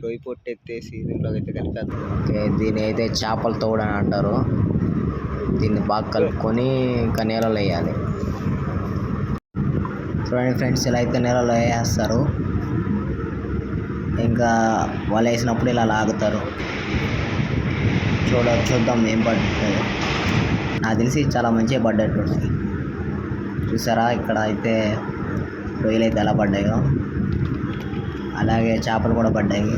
రొయ్యి పొట్టు ఎత్తేసి దీంట్లోకి అయితే కలిపేద్దాం. దీని అయితే చేపల తోడు అని అంటారు. దీన్ని బాగా కలుపుకొని ఇంకా నీళ్ళలో వేయాలి. చూడండి ఫ్రెండ్స్, ఇలా అయితే నీళ్ళలో వేసేస్తారు. ఇంకా వల వేసినప్పుడు ఇలా లాగుతారు. చూద్దాం ఏం పడుతుందో. నాకు తెలిసి చాలా మంచిగా పడ్డట్టున్నాయి. చూసారా ఇక్కడ అయితే రొయ్యలు అయితే ఎలా పడ్డాయో, అలాగే చేపలు కూడా పడ్డాయి.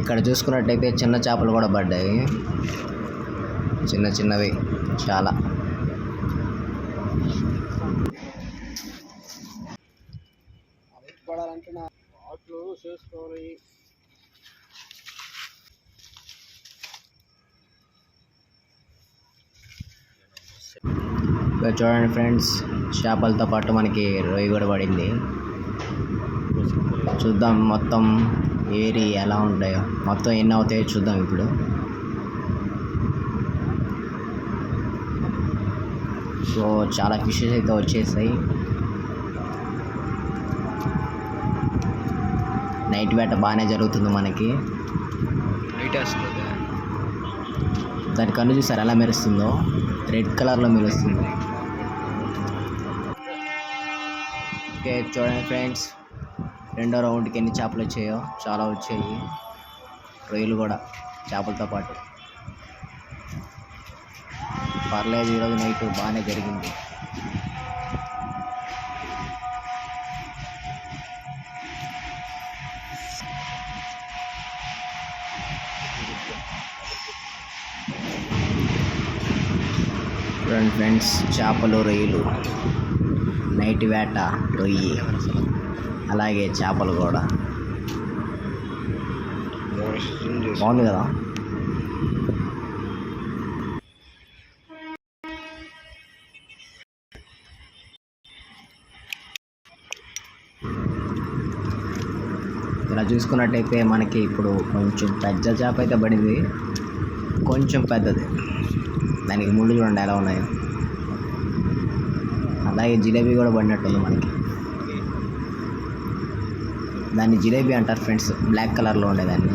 ఇక్కడ చూసుకున్నట్టయితే చిన్న చేపలు కూడా పడ్డాయి, చిన్న చిన్నవి చాలా. చూడండి ఫ్రెండ్స్, చేపలతో పాటు మనకి రొయ్యి కూడా పడింది. చూద్దాం మొత్తం ఏరి ఎలా ఉంటాయో, మొత్తం ఎన్ని అవుతాయో చూద్దాం ఇప్పుడు. సో చాలా ఫిషెస్ అయితే వచ్చేసాయి. నైట్ వేట బాగానే జరుగుతుంది మనకి. దాని కన్ను చూసారు ఎలా మెరుస్తుందో, రెడ్ కలర్లో మెరుస్తుంది. ఓకే చూడండి ఫ్రెండ్స్, రెండో రౌండ్కి ఎన్ని చేపలు వచ్చాయో, చాలా వచ్చాయి. రొయ్యలు కూడా చేపలతో పాటు. పర్లేదు, ఈరోజు నైట్ బాగానే జరిగింది. చూడండి ఫ్రెండ్స్, చేపలు రొయ్యలు, నైట్ వేట రొయ్యి, అలాగే చేపలు కూడా. బాగుంది కదా. ఇలా చూసుకున్నట్టయితే మనకి ఇప్పుడు కొంచెం పెద్ద చేప అయితే పడింది, కొంచెం పెద్దది. దానికి ముళ్ళు చూడండి ఎలా ఉన్నాయో. అలాగే జిలేబీ కూడా పడినట్టుంది మనకి. దాన్ని జిలేబీ అంటారు ఫ్రెండ్స్, బ్లాక్ కలర్లో ఉండేదాన్ని.